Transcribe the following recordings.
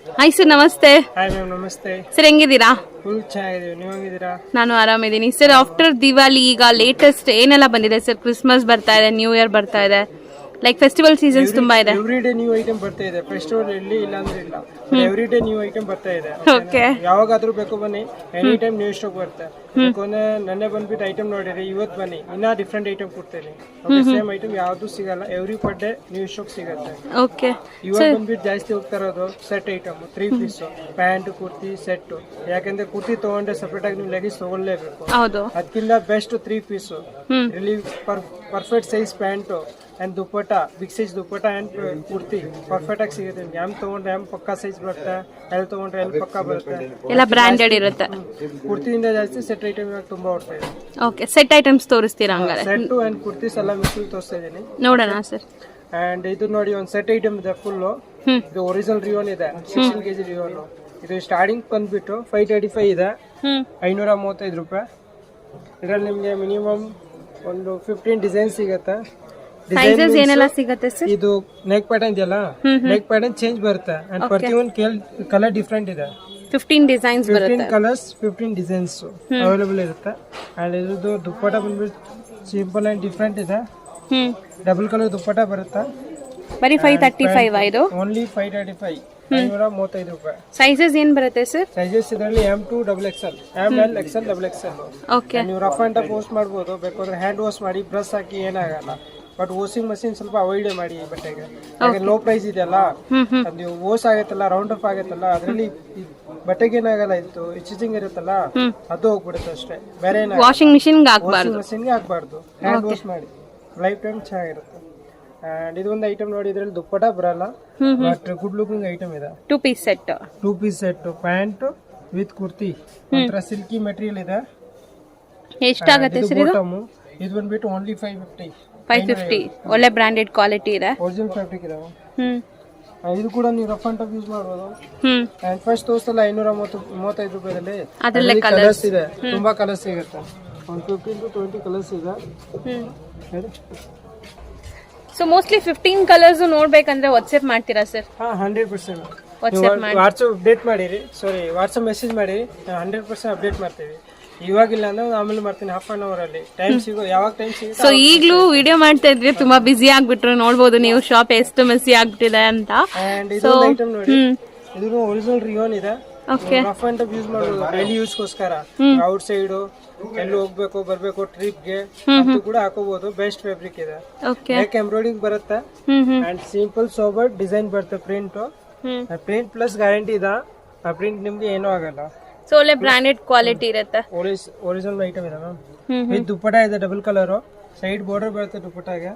Hi sir, ನಮಸ್ತೆ. Hi ma'am, ನಮಸ್ತೆ sir, ಹೆಂಗಿದ್ದೀರಾ? Full ಚೆನ್ನಾಗಿದ್ದೀವಿ, ನೀವು ಹೆಂಗಿದ್ದೀರಾ? ನಾನು ಆರಾಮಿದ್ದೀನಿ ಸರ್. ಆಫ್ಟರ್ ದಿವಾಲಿ ಈಗ ಲೇಟೆಸ್ಟ್ ಏನೆಲ್ಲ ಬಂದಿದೆ ಸರ್? ಕ್ರಿಸ್ಮಸ್ ಬರ್ತಾ ಇದೆ, ನ್ಯೂ ಇಯರ್ ಬರ್ತಾ ಇದೆ, ಲೈಕ್ ಫೆಸ್ಟಿವಲ್ ಸೀಸನ್ಸ್ ತುಂಬಾ ಇದೆ. ಎವ್ರಿ ಡೇ ನ್ಯೂ ಐಟಮ್ ಬರ್ತಾ ಇದೆ. ಫೆಸ್ಟಿವಲ್ ಇಲ್ಲಿ ಇಲ್ಲ ಅಂದ್ರೆ ಇಲ್ಲ, ಎವ್ರಿ ಡೇ ನ್ಯೂ ಐಟಮ್ ಬರ್ತಾ ಇದೆ. ಓಕೆ, ಯಾವಾಗಾದ್ರೂ ಬೇಕು ಬನ್ನಿ, ಎನಿ ಟೈಮ್ ನ್ಯೂ ಸ್ಟಾಕ್ ಬರುತ್ತೆ. ನನ್ನೇ ಬಂದ್ಬಿಟ್ಟು ಐಟಮ್ ನೋಡಿರಿ, ಇವತ್ತು ಬನ್ನಿ, ಇನ್ನ ಡಿಫ್ರೆಂಟ್ ಐಟಮ್ ಕೊಡ್ತೇನೆ. ಸೇಮ್ ಐಟಮ್ ಯಾವ್ದು ಸಿಗಲ್ಲ, every per day new stock ಸಿಗುತ್ತೆ. ಓಕೆ, ಇವಾಗ ಬಂದ್ಬಿಟ್ಟು ಜಾಸ್ತಿ ಹೋಗ್ತಾ ಇರೋದು set item, 3 piece pant kurti set. ಯಾಕಂದ್ರೆ ಕುರ್ತಿ ತಗೊಂಡ್ರೆ ಸಪರೇಟ್ ಆಗಿ ನೀವು ಲೆಗಿಸ್ ತಗೊಳ್ಳೇಬೇಕು. ಹೌದು, ಅದಕ್ಕಿಂತ best 3 piece really perfect size pant and dupatta, big size dupatta and kurti perfect ಆಗಿ ಸಿಗುತ್ತೆ. ಎಮ್ ತಗೊಂಡ್ರೆ ಎಮ್ ಪಕ್ಕಾ ಸೈಜ್ ಬರುತ್ತೆ, ಎಲ್ ತಗೊಂಡ್ರೆ ಎಲ್ ಪಕ್ಕಾ ಬರುತ್ತೆ. ಎಲ್ಲ ಬ್ರಾಂಡೆಡ್ ಇರುತ್ತೆ. ಕುರ್ತಿಯಿಂದ ಜಾಸ್ತಿ ಸೆಟ್ ಐಟಮ್ ಇವಾಗ ತುಂಬಾ ಹೊಡ್ತಾ ಇದೆ. ಓಕೆ, ಸೆಟ್ ಐಟಮ್ಸ್ ತೋರಿಸ್ತೀರಾ? ಹಂಗಾರೆ ಸೆಟ್ ಅಂಡ್ ಕುರ್ತೀಸ್ ಎಲ್ಲ ಮಿಕ್ಸ್ ತೋರಿಸ್ತಾ ಇದೀನಿ, ನೋಡೋಣ ಸರ್. ಅಂಡ್ ಇದು ನೋಡಿ, ಒಂದು ಸೆಟ್ ಐಟಮ್ ಇದೆ ಫುಲ್. ಇದು ಒರಿಜಿನಲ್ ರಿಯೋನ್ ಇದೆ, 16 kg ರಿಯೋನ್. ಇದು ಸ್ಟಾರ್ಟಿಂಗ್ ಬಂದ್ಬಿಟ್ಟು 535 ಇದೆ, 535 ರೂಪಾಯಿ. ಇದರಲ್ಲಿ ನಿಮಗೆ ಮಿನಿಮಮ್ ಒಂದು 15 ಡಿಸೈನ್ ಸಿಗುತ್ತೆ. ಸೈಜಸ್ ಏನೆಲ್ಲ ಸಿಗುತ್ತೆ ಸರ್? ಇದು ನೆಕ್ ಪ್ಯಾಟರ್ನ್ ಇದೆಯಲ್ಲ, ನೆಕ್ ಪ್ಯಾಟರ್ನ್ ಚೇಂಜ್ ಬರುತ್ತೆ ಅಂಡ್ ಪ್ರತಿಯೊಂದು ಕಲರ್ ಡಿಫ್ರೆಂಟ್ ಇದೆ. 15 ಡಿಸೈನ್ಸ್ ಬರುತ್ತೆ, 15 ಕಲರ್ಸ್ 15 ಡಿಸೈನ್ಸ್ ಅವೈಲೇಬಲ್ ಇರುತ್ತೆ. ಅಂಡ್ ಇದು ದುಪ್ಪಟ್ಟ ಬಂದ್ಬಿಟ್ಟು ಸಿಂಪಲ್ ಅಂಡ್ ಡಿಫ್ರೆಂಟ್ ಇದೆ. ಡಬಲ್ ಕಲರ್ ದುಪ್ಪಟ್ಟ ಬರುತ್ತೆ. ಬರೀ 535 ಇದು ಓನ್ಲಿ 535, 535 ರೂಪಾಯಿ. ಸೈಜಸ್ ಏನ್ ಬರುತ್ತೆ ಸರ್? ಸೈಜಸ್ ಇದರಲ್ಲಿ M2 XXL, M L XL XXL. Okay, ನೀವು ರಫ್ ಅಂಡ್ ಟಫ್ ವಾಶ್ ಮಾಡ್ಬೋದು, ಬೇಕಾದ್ರೆ ಹ್ಯಾಂಡ್ ವಾಶ್ ಮಾಡಿ ಬ್ರಷ್ ಹಾಕಿ ಏನಾಗಲ್ಲ. ಬಟ್ ವಾಷಿಂಗ್ ಮಷಿನ್ ಸ್ವಲ್ಪ ಅವಾಯ್ಡ್ ಮಾಡಿ ಈ ಬಟ್ಟೆಗೆ. ಲೋ ಪ್ರೈಸ್ ಇದೆಯಲ್ಲ, ಅದು ವಾಶ್ ಆಗತ್ತಲ್ಲ, ರೌಂಡ್ ಅಪ್ ಆಗತ್ತಲ್ಲ, ಅದರಲ್ಲಿ ಬಟ್ಟೆಗೆ ಏನಾಗಲ್ಲ, ಇತ್ತು ಸ್ಟಿಚಿಂಗ್ ಇರುತ್ತಲ್ಲ, ಅದು ಹೋಗ್ಬಿಡುತ್ತೆ ಅಷ್ಟೇ. ಬೇರೆ ವಾಷಿಂಗ್ ಮಿಷಿನ್ಗೆ ಹಾಕಬಾರ್ದು, ಮಷಿನ್ಗೆ ಹಾಕಬಾರ್ದು. ಹ್ಯಾಂಡ್ ವಾಶ್ ಮಾಡಿ ಲೈಫ್ ಟೈಮ್ ಚೆನ್ನಾಗಿರುತ್ತೆ. ಅಂಡ್ ಇದೊಂದು ಐಟಮ್ ನೋಡಿ, ಇದ್ರಲ್ಲಿ ದುಪ್ಪಟ್ಟ ಬರಲ್ಲ, ಬಟ್ ಗುಡ್ ಲುಕಿಂಗ್ ಐಟಮ್ ಇದೆ. 2 piece set pant with kurti, ಒಂಥರ ಸಿಲ್ಕಿ ಮೆಟೀರಿಯಲ್ ಇದೆ. ಎಷ್ಟಾಗುತ್ತೆ ಸರ್ ಇದು? ಇದು ಬಂದ್ಬಿಟ್ಟು ಓನ್ಲಿ 550. ಒಳ್ಳೆ ಬ್ರಾಂಡೆಡ್ ಕ್ವಾಲಿಟಿ ಇದೆ, ಒರಿಜಿನಲ್ ಫ್ಯಾಬ್ರಿಕ್ ಇದೆ. ಇದು ಕೂಡ ನೀವು ರಫ್ ಅಂಡ್ ಟಫ್ ಯೂಸ್ ಮಾಡಬಹುದು. ಅಂಡ್ ಫಸ್ಟ್ ತೋರಿಸಲ್ಲ 535 ರೂಪಾಯಿದಲ್ಲಿ ಅದರಲ್ಲಿ ಕಲರ್ಸ್ ಇದೆ, ತುಂಬಾ ಕಲರ್ಸ್ ಸಿಗುತ್ತೆ. ಒಂದು 15 to 20 ಕಲರ್ಸ್ ಇದೆ. ಸೊ ಮೋಸ್ಟ್ಲಿ 15 ಕಲರ್ಸ್ ನೋಡ್ಬೇಕಂದ್ರೆ ವಾಟ್ಸ್ಆಪ್ ಮಾಡ್ತೀರಾ ಸರ್? 100% ವಾಟ್ಸ್ಆಪ್ ಅಪ್ಡೇಟ್ ಮಾಡಿರಿ, ವಾಟ್ಸ್ಆಪ್ ಮೆಸೇಜ್ ಮಾಡಿರಿ, 100% ಅಪ್ಡೇಟ್ ಮಾಡ್ತೀವಿ. ಇವಾಗಿಲ್ಲ ಅಂದ್ರೆ ಆಮೇಲೆ ಮಾಡ್ತೀನಿ, ಹಾಫ್ ಅನ್ ಅವರ್ ಅಲ್ಲಿ ಟೈಮ್ ಸಿಗೋ, ಯಾವಾಗ ಟೈಮ್ ಸಿಗುತ್ತೆ. ಸೊ ಈಗಲೂ ವಿಡಿಯೋ ಮಾಡ್ತಾ ಇದ್ವಿ, ತುಂಬಾ ಬಿಸಿ ಆಗ್ಬಿಟ್ರು. ನೋಡ್ಬೋದು ನೀವು ಶಾಪ್ ಎಷ್ಟು ಮೆಸ್ಸಿ ಆಗ್ಬಿಟ್ಟಿದೆ ಅಂತ. ಅಂಡ್ ಇದೊಂದು ಐಟಮ್ ನೋಡಿ, ಇದು ಒರಿಜಿನಲ್ ರಿಯೋನ್ ಇದೆ. Okay, rough and tough use ಮಾಡಬಹುದು, ಡೈಲಿ ಯೂಸ್ಗೋಸ್ಕರ. ಔಟ್ ಸೈಡ್ ಎಲ್ಲಿ ಹೋಗ್ಬೇಕು ಬರ್ಬೇಕು ಟ್ರಿಪ್ಗೆ ಕೂಡ ಹಾಕೋಬಹುದು. ಬೆಸ್ಟ್ ಫ್ಯಾಬ್ರಿಕ್ ಇದೆ. ಓಕೆ, ನೆಕ್ ಎಂಬ್ರಾಯ್ಡಿಂಗ್ ಬರುತ್ತೆ ಅಂಡ್ ಸಿಂಪಲ್ ಸೋಬರ್ ಡಿಸೈನ್ ಬರುತ್ತೆ. ಪ್ರಿಂಟ್ ಪ್ಲಸ್ ಗ್ಯಾರಂಟಿ ಇದೆ, ಆ ಪ್ರಿಂಟ್ ನಿಮ್ಗೆ ಏನೂ ಆಗಲ್ಲ. ಸೊ ಒಳ್ಳೆ ಬ್ರಾಂಡೆಡ್ ಕ್ವಾಲಿಟಿ ಇರುತ್ತೆ. ಒರಿಜಿನಲ್ ಐಟಮ್ ಇದೆ ಮ್ಯಾಮ್. ವಿತ್ ದುಪ್ಪಟ್ಟ ಇದೆ, ಡಬಲ್ ಕಲರ್ ಸೈಡ್ ಬಾರ್ಡರ್ ಬರುತ್ತೆ ದುಪ್ಪಟ್ಟಾಗೆ.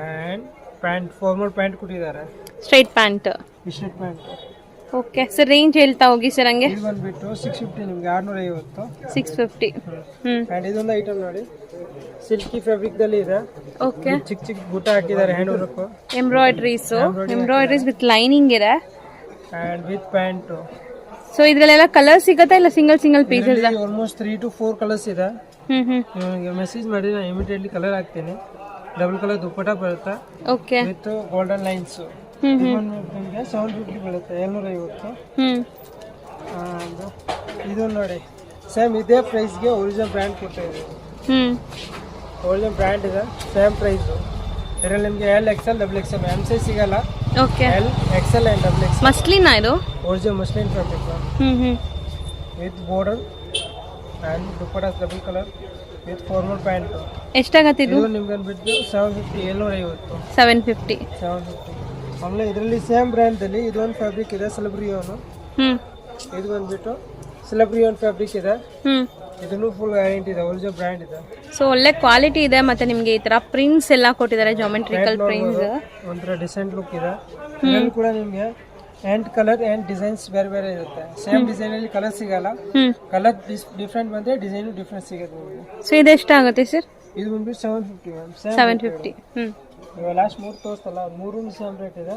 ಅಂಡ್ ಪ್ಯಾಂಟ್, ಫಾರ್ಮಲ್ ಪ್ಯಾಂಟ್ ಕೊಟ್ಟಿದ್ದಾರೆ, straight pant. Okay sir, range ಹೇಳ್ತಾ ಹೋಗಿ ಸರ್. ಹಂಗೆ ಇದು ಬಂದ್ಬಿಟ್ಟು 650, ನಿಮ್ಗೆ 650. 650. ಅಂಡ್ ಇದೊಂದು ಐಟಮ್ ನೋಡಿ, ಸಿಲ್ಕಿ ಫ್ಯಾಬ್ರಿಕ್ ದಲ್ಲಿ ಇದೆ. ಓಕೆ, ಚಿಕ್ಕ ಚಿಕ್ಕ ಬುಟ್ಟ ಹಾಕಿದ್ದಾರೆ, hand work, embroideries with lining ಇದೆ. And with pant. ಸೊ ಇದ್ರಲ್ಲೆಲ್ಲ ಕಲರ್ ಸಿಗತ್ತಾ ಇಲ್ಲ single pieces? Almost 3 to 4 colours ಇದೆ. ನಿಮಗೆ ಮೆಸೇಜ್ ಮಾಡಿ ನಾನು ಇಮಿಡಿಯೇಟ್ಲಿ ಕಲರ್ ಹಾಕ್ತೀನಿ. ಡಬಲ್ ಕಲರ್ ದುಪ್ಪಟ್ಟ ಬರುತ್ತೆ. Okay, with golden lines. ನಿಮಗೆ 750 ಬೀಳುತ್ತೆ, 750. ಇದು ನೋಡಿ, ಸೇಮ್ ಇದೇ ಪ್ರೈಸ್ಗೆ ಒರಿಜಿನಲ್ ಬ್ರ್ಯಾಂಡ್ ಕೊಡ್ತಾ ಇದ್ದೀವಿ. ಒರಿಜಿನಲ್ ಬ್ರ್ಯಾಂಡ್ ಇದೆ, ಸೇಮ್ ಪ್ರೈಸ್. ಇದರಲ್ಲಿ ನಿಮಗೆ L XL XXL, M size ಸಿಗಲ್ಲ. Okay, L XL and XXL. ಮಸ್ಲಿನಾ ಇದು? Original muslin fabric with border and dupatta double colour with formal pant. ಎಷ್ಟಾಗತ್ತೆ ಇದು? ನಿಮ್ಗೆ ಬಂದ್ಬಿಟ್ಟು 750, 750. 750. ಆಮೇಲೆ ಇದರಲ್ಲಿ ಸೇಮ್ ಬ್ರ್ಯಾಂಡ್ ಅಲ್ಲಿ ಇದೊಂದು ಫ್ಯಾಬ್ರಿಕ್ ಇದೆ, ಸೆಲೆಬ್ರಿಯೋನ್. ಇದು ಬಂದ್ಬಿಟ್ಟು ಸೆಲೆಬ್ರಿಯೋನ್ ಫ್ಯಾಬ್ರಿಕ್ ಇದೆ. ಇದನ್ನು ಫುಲ್ ಗ್ಯಾರಂಟಿ ಇದೆ, ಒರಿಜಿನಲ್ ಬ್ರ್ಯಾಂಡ್ ಇದೆ. ಸೊ ಒಳ್ಳೆ ಕ್ವಾಲಿಟಿ ಇದೆ. ಮತ್ತೆ ನಿಮಗೆ ಈ ತರ ಪ್ರಿಂಟ್ಸ್ ಎಲ್ಲ ಕೊಟ್ಟಿದ್ದಾರೆ, ಜಾಮೆಟ್ರಿಕಲ್ ಪ್ರಿಂಟ್ಸ್. ಒಂಥರ ಡಿಸೆಂಟ್ ಲುಕ್ ಇದೆ. ಇದರಲ್ಲಿ ಕೂಡ ನಿಮಗೆ ಎಂಡ್ ಕಲರ್ ಅಂಡ್ ಡಿಸೈನ್ಸ್ ಬೇರೆ ಬೇರೆ ಇರುತ್ತೆ. ಸೇಮ್ ಡಿಸೈನ್ ಅಲ್ಲಿ ಕಲರ್ ಸಿಗಲ್ಲ, ಕಲರ್ ಡಿಫ್ರೆಂಟ್ ಬಂದ್ರೆ ಡಿಸೈನ್ ಡಿಫ್ರೆಂಟ್ ಸಿಗುತ್ತೆ ನಿಮಗೆ. ಸೊ ಇದು ಎಷ್ಟಾಗುತ್ತೆ ಸರ್? ಇದು ಬಂದ್ಬಿಟ್ಟು 750 ಮ್ಯಾಮ್. 750. ಇವಾಗ ಲಾಸ್ಟ್ 3 ತೋರಿಸ್ತಲ್ಲ, 3 ಸೇಮ್ ರೇಟ್ ಇದೆ.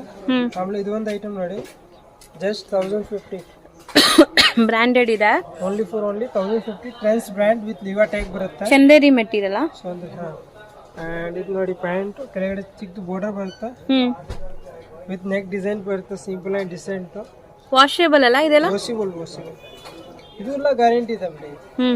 ಆಮೇಲೆ ಇದೊಂದು ಐಟಮ್ ನೋಡಿ, ಜಸ್ಟ್ 1050. ಬ್ರಾಂಡೆಡ್ ಇದೆ, only 1050. Trends brand with ಲಿವಾ tag ಬರುತ್ತೆ, ಚಂದೇರಿ ಮೆಟೀರಿಯಲ್. ಅಂಡ್ ಇದು ನೋಡಿ, ಪ್ಯಾಂಟ್ ಕೆಳಗಡೆ ಚಿಕ್ಕ ಬಾರ್ಡರ್ ಬರುತ್ತೆ, ವಿತ್ ನೆಕ್ ಡಿಸೈನ್ ಬರುತ್ತೆ, ಸಿಂಪಲ್ ಅಂಡ್ ಡಿಸೆಂಟ್. ವಾಷೇಬಲ್ ಅಲ್ಲ ಇದೆಲ್ಲ? ವಾಷಿಬಲ್ ಇದು ಎಲ್ಲ ಗ್ಯಾರಂಟಿ ಇದೆ ಬಿಡಿ.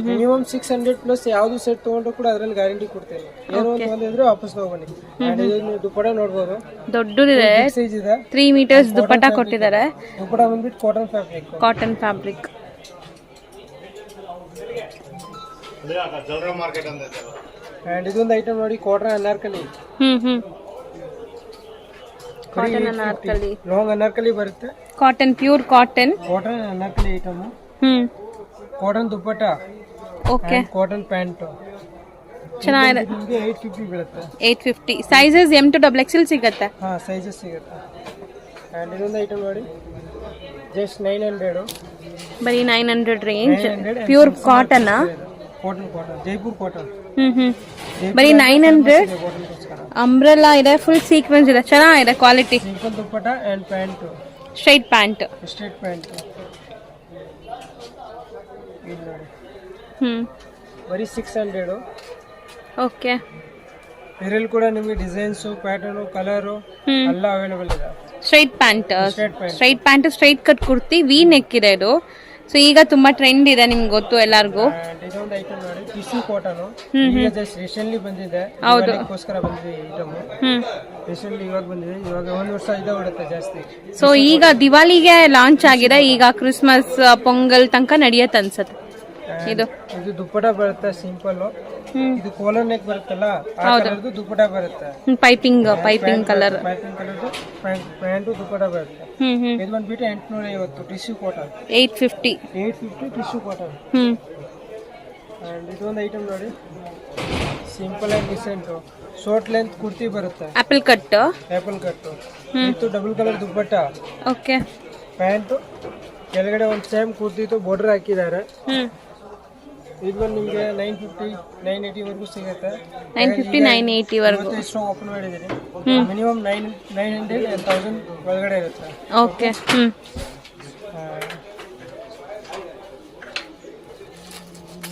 ಮಿನಿಮಮ್ 600 ಪ್ಲಸ್ ಯಾವ್ದು ಸೆಟ್ ತಗೊಂಡ್ರು ಕೂಡ ಅದ್ರಲ್ಲಿ ಗ್ಯಾರಂಟಿ ಕೊಡ್ತೇನೆ. ಏನೋ ಒಂದು ಬಂದಿದ್ರೆ ವಾಪಸ್ ತಗೊಂಡ್ಬನ್ನಿ. ದುಪ್ಪಟ ನೋಡ್ಬೋದು, ದೊಡ್ಡದಿದೆ, ಸೈಜ್ ಇದೆ, 3 ಮೀಟರ್ಸ್ ದುಪ್ಪಟ ಕೊಟ್ಟಿದ್ದಾರೆ. ದುಪ್ಪಟ ಬಂದ್ಬಿಟ್ಟು ಕಾಟನ್ ಫ್ಯಾಬ್ರಿಕ್. ಅಂಡ್ ಇದೊಂದು ಐಟಮ್ ನೋಡಿ, cotton Anarkali. Cotton Anarkali, long Anarkali ಬರುತ್ತೆ. Cotton, pure cotton Anarkali item. Cotton dupatta, okay, cotton pant. ಚೆನ್ನಾಗಿದೆ. 850 ಬೀಳುತ್ತೆ. 850. ಸೈಜಸ್ M to XXL ಸಿಗುತ್ತೆ. ಹಾ, ಸೈಜಸ್ ಸಿಗುತ್ತೆ. ಅಂಡ್ ಇದೊಂದು ಐಟಮ್ ನೋಡಿ, ಜಸ್ಟ್ 900. ಬರೀ 900 range. Pure cotton, Jaipur cotton. ಬರೀ 900. ಅಂಬ್ರೆಲಾ ಇದೆ, ಫುಲ್ ಸೀಕ್ವೆನ್ಸ್ ಇದೆ, ಚೆನ್ನಾಗಿದೆ quality. Simple dupatta and pant, straight pant. ಬರೀ 600. ಓಕೆ, ಇದರಲ್ಲಿ ಕೂಡ ನಿಮಗೆ ಡಿಸೈನ್ಸ್, ಪ್ಯಾಟರ್ನ್, ಕಲರ್ ಎಲ್ಲ ಅವೈಲೇಬಲ್ ಇದೆ. Straight pant, straight cut kurti, V neck ಇದೆ ಇದು. ಸೊ ಈಗ ತುಂಬಾ ಟ್ರೆಂಡ್ ಇದೆ, ನಿಮ್ಗೆ ಗೊತ್ತು ಎಲ್ಲಾರ್ಗು. ಇದೊಂದು ಐಟಮ್ ನೋಡಿ, ಟಿಶ್ಯೂ ಕಾಟನ್. ಈಗ ಜಸ್ಟ್ ರೀಸೆಂಟ್ಲಿ ಬಂದಿದೆ, ಅದಕ್ಕೋಸ್ಕರ ಬಂದಿದೆ ಐಟಮ್. ರೀಸೆಂಟ್ಲಿ ಇವಾಗ ಬಂದಿದೆ, ಇವಾಗ 1 ವರ್ಷ ಇದೆ ಹೊಡುತ್ತೆ ಜಾಸ್ತಿ. ಸೊ ಈಗ ದಿವಾಲಿಗೆ ಲಾಂಚ್ ಆಗಿದೆ, ಈಗ ಕ್ರಿಸ್ಮಸ್ ಪೊಂಗಲ್ ತನಕ ನಡೆಯತ್ತೆ ಅನ್ಸತ್ತೆ. ಇದು ದುಪ್ಪಟ ಬರುತ್ತೆ, ಸಿಂಪಲ್. ಇದು ಕೋಲರ್ ನೆಕ್ ಬರುತ್ತಲ್ಲ, ಆ ಕಲರ್ದು ದುಪ್ಪಟ ಬರುತ್ತೆ. ಪೈಪಿಂಗ್ ಕಲರ್, ಪ್ಯಾಂಟು ದುಪ್ಪಟ ಬರುತ್ತೆ. ಇದು ಬಂದ್ಬಿಟ್ಟು 850 ಟಿಶ್ಯೂ ಕಾಟನ್. 850 tissue cotton. ಇದೊಂದು ಐಟಮ್ ನೋಡಿ, simple and decent, short length kurti ಬರುತ್ತೆ. ಆಪಲ್ ಕಟ್ ಇದು double colour dupatta. Okay, pant ಕೆಳಗಡೆ ಒಂದು ಸೇಮ್ ಕುರ್ತಿತ್ತು, ಬಾರ್ಡರ್ ಹಾಕಿದ್ದಾರೆ. ಇದು ನಿಮಗೆ 950 980 ವರೆಗೂ ಸಿಗುತ್ತೆ. 950 980 ವರೆಗೂ ಓಪನ್ ಮಾಡಿದ್ದೀರಿ. ಮಿನಿಮಮ್ 900 and 1000 ಒಳಗಡೆ ಇರುತ್ತೆ. ಓಕೆ.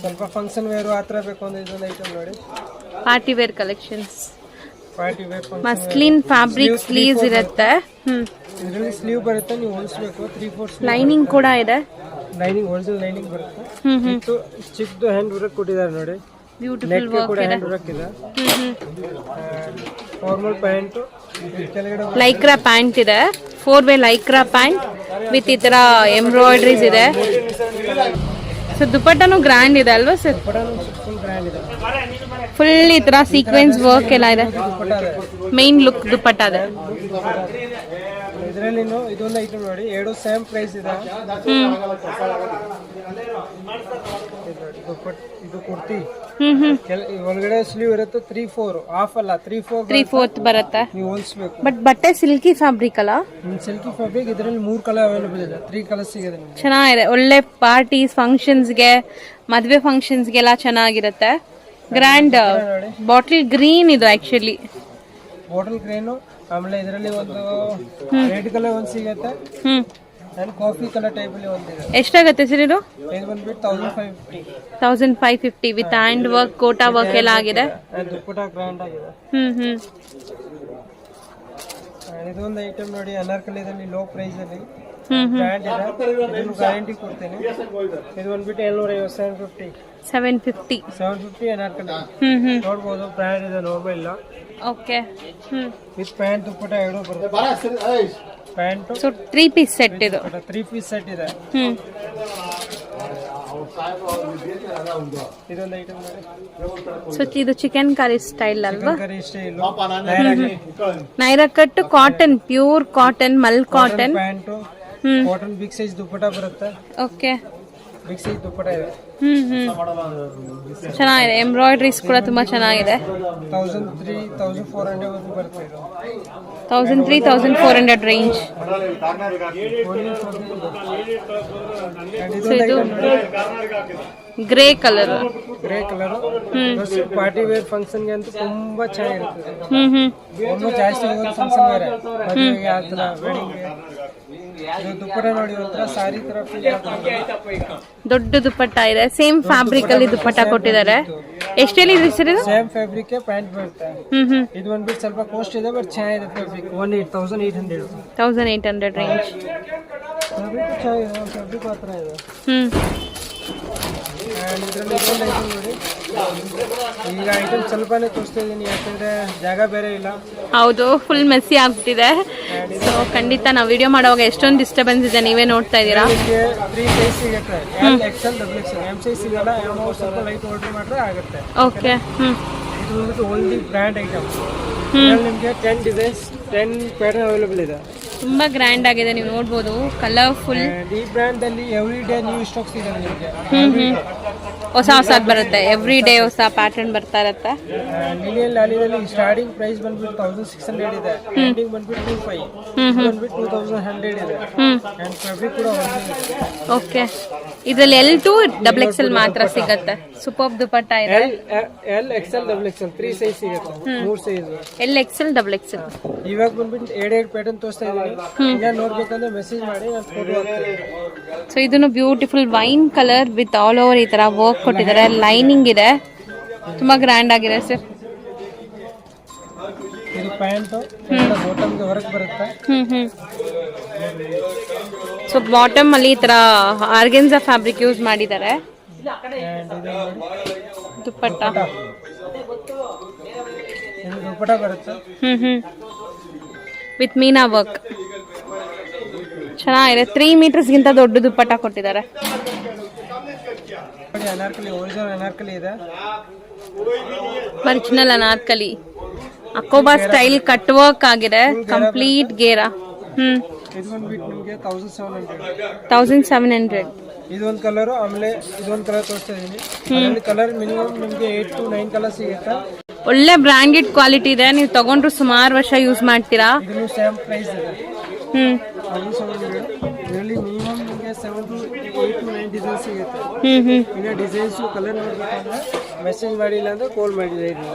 ಸ್ವಲ್ಪ ಫಂಕ್ಷನ್ ವೇರು ಆ ಥರ ಬೇಕು ಅಂದ್ರೆ ಇದೊಂದು ಐಟಮ್ ನೋಡಿ, party wear collections. Muslin fabric sleeves ಇರುತ್ತೆ. ಇದರಲ್ಲಿ ಸ್ಲೀವ್ ಬರುತ್ತೆ, ನೀವು ಹೊಲಿಸಬೇಕು. 3/4 ಲೈನಿಂಗ್ ಕೂಡ ಇದೆ. ಲೈನಿಂಗ್, ಒರಿಜಿನಲ್ ಲೈನಿಂಗ್ ಬರುತ್ತೆ. ಇದು ಚಿಕ್ಕದು ಹ್ಯಾಂಡ್ ವರ್ಕ್ ಕೊಟ್ಟಿದ್ದಾರೆ ನೋಡಿ, ಬ್ಯೂಟಿಫುಲ್ ವರ್ಕ್ ಇದೆ. ಹ್ಯಾಂಡ್ ವರ್ಕ್ ಇದೆ. ಫಾರ್ಮಲ್ ಪ್ಯಾಂಟ್, ಕೆಳಗಡೆ ಲೈಕ್ರಾ ಪ್ಯಾಂಟ್ ಇದೆ, 4-way ಲೈಕ್ರಾ ಪ್ಯಾಂಟ್ ವಿತ್ ಈ ತರ ಎಂಬ್ರಾಯ್ಡ್ರೀಸ್ ಇದೆ. ಸೊ ದುಪ್ಪಟ್ಟನು ಗ್ರ್ಯಾಂಡ್ ಇದೆ ಅಲ್ವಾ ಸರ್? ಫುಲ್ ಗ್ರ್ಯಾಂಡ್ ಇದೆ, ಫುಲ್ ಈ ತರ ಸೀಕ್ವೆನ್ಸ್ ವರ್ಕ್ ಎಲ್ಲ ಇದೆ. ಮೈನ್ ಲುಕ್ ದುಪ್ಪಟ್ಟ ಇದೆ. ಇದರಲ್ಲಿ ಇದೊಂದು ಐಟಮ್ ನೋಡಿ, 2 ಸೇಮ್ ಪ್ರೈಸ್ ಇದೆ. ಇದು ಕುರ್ತಿ, ಒಳಗಡೆ ಸ್ಲೀವ್ ಇರುತ್ತೆ. 3/4 ಹಾಫ್ ಅಲ್ಲ, 3/4 ಬರುತ್ತೆ. ನೀವು ಹೊಲಿಸಬೇಕು. ಬಟ್ ಬಟ್ಟೆ ಸಿಲ್ಕಿ ಫ್ಯಾಬ್ರಿಕ್ ಅಲ್ಲ, ಸಿಲ್ಕಿ ಫ್ಯಾಬ್ರಿಕ್. ಇದರಲ್ಲಿ 3 ಕಲರ್ ಅವೈಲೇಬಲ್ ಇದೆ, 3 ಕಲರ್ ಸಿಗುತ್ತೆ ನಿಮಗೆ. ಚೆನ್ನಾಗಿದೆ, ಒಳ್ಳೆ ಪಾರ್ಟೀಸ್, ಫಂಕ್ಷನ್ಸ್ಗೆ, ಮದುವೆ ಫಂಕ್ಷನ್ಸ್ಗೆಲ್ಲ ಚೆನ್ನಾಗಿರುತ್ತೆ. ಗ್ರ್ಯಾಂಡ್ ಬಾಟಲ್ ಗ್ರೀನ್ ಇದು ಆಕ್ಚುಲಿ, ಬಾಟಲ್ ಗ್ರೀನು. ಆಮೇಲೆ ಇದರಲ್ಲಿ ಒಂದು ರೆಡ್ ಕಲರ್ ಒಂದು ಸಿಗುತ್ತೆ, ಅಂಡ್ ಕಾಫಿ ಕಲರ್ ಟೈಪ್ ಅಲ್ಲಿ ಒಂದಿದೆ. ಎಷ್ಟಾಗುತ್ತೆ ಸರ್ ಇದು? ಇದು ಬಂದ್ಬಿಟ್ಟು 1550 with hand work, Kota work ಎಲ್ಲ ಆಗಿದೆ. ದುಪ್ಪಟ ಗ್ರ್ಯಾಂಡ್ ಆಗಿದೆ. ಇದೊಂದು ಐಟಮ್ ನೋಡಿ, ಅನಾರ್ಕಲಿದಲ್ಲಿ ಲೋ ಪ್ರೈಸ್ ಅಲ್ಲಿ ಬ್ರ್ಯಾಂಡ್ ಇದೆ, ಇದನ್ನು ಗ್ಯಾರಂಟಿ ಕೊಡ್ತೀನಿ. ಇದು ಬಂದ್ಬಿಟ್ಟು 750 750 ಅನಾರ್ಕಲಿ ನೋಡ್ಬೋದು. ಬ್ರ್ಯಾಂಡ್ ಇದೆ, ನಾರ್ಮಲ್ ಇಲ್ಲ. ಓಕೆ, ವಿತ್ ಪ್ಯಾಂಟ್ ದುಪ್ಪಟ 2 ಬರುತ್ತೆ. ಪ್ಯಾಂಟ್, ಸೊ 3 ಪೀಸ್ ಸೆಟ್ ಇದು. 3 ಪೀಸ್ ಸೆಟ್ ಇದೆ. ಇದೊಂದು ಐಟಮ್ ನೋಡಿ, ಸೊ ಇದು ಚಿಕನ್ ಕರಿ ಸ್ಟೈಲ್ ಅಲ್ವಾ? Curry style, Naira cut cotton, pure cotton, mul cotton pant, cotton big size dupatta ಬರುತ್ತೆ. ಓಕೆ, ಬಿಗ್ ಸೈಜ್ ದುಪ್ಪಟ ಇದೆ. ಚೆನ್ನಾಗಿದೆ, ಎಂಬ್ರಾಯ್ಡ್ರೀಸ್ ಕೂಡ ತುಂಬಾ ಚೆನ್ನಾಗಿದೆ. 1300-1400 ವರೆಗೂ ಬರುತ್ತೆ ಇದು. 1300-1400 ರೇಂಜ್. ಇದು grey colour, party wear function ಗೆ ಅಂತೂ ತುಂಬಾ ಚೆನ್ನಾಗಿರುತ್ತೆ. ಒಮ್ಮೆ ಜಾಸ್ತಿ ಹೋಗೋದು ಫಂಕ್ಷನ್ ಬೇರೆ, ಮದುವೆಗೆ ಆಗ್ತದ, ವೆಡ್ಡಿಂಗ್. ದುಪ್ಪಟ ನೋಡಿ, ಒಂಥರ ಸಾರಿ ತರ ದೊಡ್ಡ ದುಪ್ಪಟ್ಟ ಇದೆ, ಸೇಮ್ ಫ್ಯಾಬ್ರಿಕ್ ಅಲ್ಲಿ ದುಪ್ಪಟ್ಟ ಕೊಟ್ಟಿದ್ದಾರೆ. ಎಷ್ಟು ಹೇಳಿದ್ರಿ ಸರ್ ಇದು? ಸೇಮ್ ಫ್ಯಾಬ್ರಿಕ್ ಪ್ಯಾಂಟ್ ಬರುತ್ತೆ. ಇದು ಬಂದ್ಬಿಟ್ಟು ಸ್ವಲ್ಪ ಕಾಸ್ಟ್ ಇದೆ, ಬಟ್ ಚೆನ್ನಾಗಿದೆ ಫ್ಯಾಬ್ರಿಕ್. 1800 ರೇಂಜ್. ಫ್ಯಾಬ್ರಿಕ್ ಚೆನ್ನಾಗಿದೆ, ಫ್ಯಾಬ್ರಿಕ್ ಮಾತ್ರ ಇದೆ. ಹ್ಮ್ ಆ್ಯಂಡ್ ಇದರಲ್ಲಿ ಇದೊಂದು ಐಟಮ್ ನೋಡಿ, ಈಗ ಐಟಮ್ ಸ್ವಲ್ಪನೇ ತೋರಿಸ್ತಾ ಇದ್ದೀನಿ ಯಾಕಂದರೆ ಜಾಗ ಬೇರೆ ಇಲ್ಲ. ಹೌದು, ಫುಲ್ ಮೆಸ್ಸಿ ಆಗ್ಬಿಟ್ಟಿದೆ. ಸೊ ಖಂಡಿತ ನಾವು ವಿಡಿಯೋ ಮಾಡುವಾಗ ಎಷ್ಟೊಂದು ಡಿಸ್ಟರ್ಬೆನ್ಸ್ ಇದೆ, ನೀವೇ ನೋಡ್ತಾ ಇದ್ದೀರಾ. ನಿಮಗೆ 3 ಸೈಜ್ ಸಿಗುತ್ತೆ, L XL double XL. M size ಸಿಗಲ್ಲ, ಎಮ್ ಸ್ವಲ್ಪ ಲೈಟ್ ಆರ್ಡರ್ ಮಾಡಿದ್ರೆ ಆಗುತ್ತೆ. ಓಕೆ. ಹ್ಮ್ ಇದು ಬಂದ್ಬಿಟ್ಟು ಓನ್ಲಿ ಬ್ರ್ಯಾಂಡ್ ಐಟಮ್. ನಿಮಗೆ 10 ಡಿಸೈನ್ಸ್ 10 ಪ್ಯಾಟರ್ನ್ ಅವೈಲೇಬಲ್ ಇದೆ. ತುಂಬಾ ಗ್ರ್ಯಾಂಡ್ ಆಗಿದೆ, ನೀವು ನೋಡ್ಬೋದು. ಕಲರ್ಫುಲ್. ಈ ಬ್ರ್ಯಾಂಡ್ ಅಲ್ಲಿ ಎವ್ರಿ ಡೇ ನ್ಯೂ ಸ್ಟಾಕ್ ಸಿಗುತ್ತೆ ನಿಮಗೆ. ಹೊಸ ಹೊಸದು ಬರುತ್ತೆ, ಎವ್ರಿ ಡೇ ಹೊಸ ಪ್ಯಾಟರ್ನ್ ಬರ್ತಾ ಇರುತ್ತೆ. ಲಿಲಿಯನ್ ಲಾಲಿನಲ್ಲಿ ಸ್ಟಾರ್ಟಿಂಗ್ ಪ್ರೈಸ್ ಬಂದ್ಬಿಟ್ಟು 1600 ಇದೆ, ಎಂಡಿಂಗ್ ಬಂದ್ಬಿಟ್ಟು 2500, ಬಂದ್ಬಿಟ್ಟು 2100 ಇದೆ. ಅಂಡ್ ಫ್ಯಾಬ್ರಿಕ್ ಕೂಡ ಓಕೆ. ಇದರಲ್ಲಿ L2 ಡಬಲ್ ಎಕ್ಸೆಲ್ ಮಾತ್ರ ಸಿಗುತ್ತೆ. ಸೂಪರ್ ದುಪಟ್ಟ ಇದೆ. L XL double XL 3 size ಸಿಗುತ್ತೆ, 3 size. L XL double XL. ಇವಾಗ ಬಂದ್ಬಿಟ್ಟು 7 ಪ್ಯಾಟರ್ನ್ ತೋರಿಸ್ತಾ ಇದ್ದೀನಿ. ಈಗ ನೋಡ್ಬೇಕಂದ್ರೆ ಮೆಸೇಜ್ ಮಾಡಿ, ನಾನು ಫೋಟೋ ಹಾಕ್ತೀನಿ. ಸೊ ಇದನ್ನು beautiful wine colour with all over ಈ ತರ ವರ್ಕ್ ಕೊಟ್ಟಿದ್ದಾರೆ. ಲೈನಿಂಗ್ ಇದೆ, ತುಂಬಾ ಗ್ರ್ಯಾಂಡ್ ಆಗಿದೆ ಸರ್. ಇದು ಪ್ಯಾಂಟ್ ಬಾಟಮ್ಗೆ ವರ್ಕ್ ಬರುತ್ತೆ. ಸೊ ಬಾಟಮ್ ಅಲ್ಲಿ ಈ ತರ ಆರ್ಗೆನ್ಸಾ ಫ್ಯಾಬ್ರಿಕ್ ಯೂಸ್ ಮಾಡಿದ್ದಾರೆ. ದುಪ್ಪಟ್ಟ ದುಪ್ಪಟ್ಟ ಬರುತ್ತೆ ವಿತ್ ಮೀನಾ ವರ್ಕ್. ಚೆನ್ನಾಗಿದೆ. 3 ಮೀಟರ್ಸ್ ಗಿಂತ ದೊಡ್ಡ ದುಪ್ಪಟ್ಟ ಕೊಟ್ಟಿದ್ದಾರೆ. ಅನಾರ್ಕಲಿ, ಒರಿಜಿನಲ್ ಅನಾರ್ಕಲಿ ಇದೆ. ಒರಿಜಿನಲ್ ಅನಾರ್ಕಲಿ ಅಕೋಬಾ ಸ್ಟೈಲ್ ಕಟ್ ವರ್ಕ್ ಆಗಿದೆ, ಕಂಪ್ಲೀಟ್ ಗೇರಾ. ಇದು ಬಂದ್ಬಿಟ್ಟು ನಿಮಗೆ 1700. ಇದೊಂದು ಕಲರ್, ಆಮೇಲೆ ಇದೊಂದು ಕಲರ್ ತೋರಿಸ್ತಾ ಇದೀನಿ. ಅದರಲ್ಲಿ ಕಲರ್ ಮಿನಿಮಮ್ ನಿಮಗೆ 8 to 9 ಕಲರ್ ಸಿಗುತ್ತೆ. ಒಳ್ಳೆ ಬ್ರಾಂಡೆಡ್ ಕ್ವಾಲಿಟಿ ಇದೆ, ನೀವು ತಗೊಂಡ್ರು ಸುಮಾರು ವರ್ಷ ಯೂಸ್ ಮಾಡ್ತೀರಾ. ಇದನ್ನು ಸೇಮ್ ಪ್ರೈಸ್ ಇದೆ. ಇದರಲ್ಲಿ ಮಿನಿಮಮ್ ನಿಮಗೆ 7 to 8 to 9 ಡಿಸೈನ್ ಸಿಗುತ್ತೆ. ಇನ್ನು ಡಿಸೈನ್ಸ್ ಕಲರ್ ನೋಡ್ಬೇಕಂದ್ರೆ ಮೆಸೇಜ್ ಮಾಡಿಲ್ಲ ಅಂದ್ರೆ ಕಾಲ್ ಮಾಡಿದ್ರೆ ಇದು.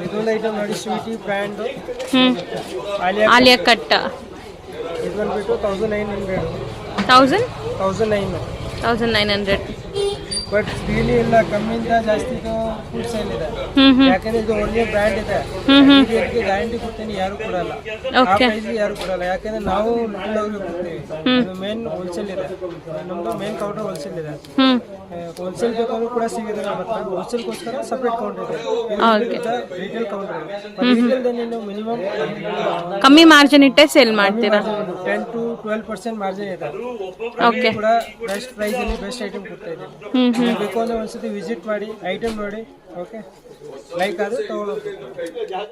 ಇದೊಂದು ಐಟಮ್ ನೋಡಿ, ಸ್ವೀಟಿ ಬ್ರ್ಯಾಂಡ್ ಆಲಿಯಾ ಕಟ್. ಇದು ಬಂದ್ಬಿಟ್ಟು 1900. 1900. ಬಟ್ ರಿಯಲಿ ಇಲ್ಲ, ಕಮ್ಮಿಂದ ಜಾಸ್ತಿ ಫುಡ್ ಸೇಲ್ ಇದೆ. ಯಾಕಂದ್ರೆ ಇದು ಒಳ್ಳೆ ಬ್ರ್ಯಾಂಡ್ ಇದೆ. ಗ್ಯಾರಂಟಿ ಕೊಡ್ತೀನಿ, ಯಾರು ಕೊಡಲ್ಲ. ಆ ಪ್ರೈಸ್ ಯಾರು ಕೊಡಲ್ಲ, ಯಾಕಂದ್ರೆ ನಾವು ಕೊಡ್ತೀವಿ. ಮೇನ್ ಹೋಲ್ಸೇಲ್ ಇದೆ, ನಮ್ದು ಮೇನ್ ಕೌಂಟರ್ ಹೋಲ್ಸೇಲ್ ಇದೆ. ಹೋಲ್ಸೇಲ್ ಬೇಕಾದ್ರೂ ಕೂಡ ಸಿಗುತ್ತೆ ನಮ್ಮ ಹತ್ರ. ಹೋಲ್ಸೇಲ್ಗೋಸ್ಕರ ಸಪ್ರೇಟ್ ಕೌಂಟರ್ ಇದೆ, ರಿಟೇಲ್ ಕೌಂಟರ್ ಇದೆ. ರಿಟೇಲ್ದಲ್ಲಿ ನೀವು ಮಿನಿಮಮ್ ಕಮ್ಮಿ ಮಾರ್ಜಿನ್ ಇಟ್ಟೆ ಸೇಲ್ ಮಾಡ್ತೀರಾ. 10 to 12% ಮಾರ್ಜಿನ್ ಇದೆ. ಕೂಡ ಬೆಸ್ಟ್ ಪ್ರೈಸ್ ಅಲ್ಲಿ ಬೆಸ್ಟ್ ಐಟಮ್ ಕೊಡ್ತಾ ಇದ್ದೀವಿ. ಬೇಕು ಅಂದ್ರೆ ಒಂದ್ಸತಿ ವಿಸಿಟ್ ಮಾಡಿ, ಐಟಮ್ ನೋಡಿ. ಓಕೆ, ಲೈಕ್ ಆದ್ರೆ ತಗೊಳ್ಳೋದು.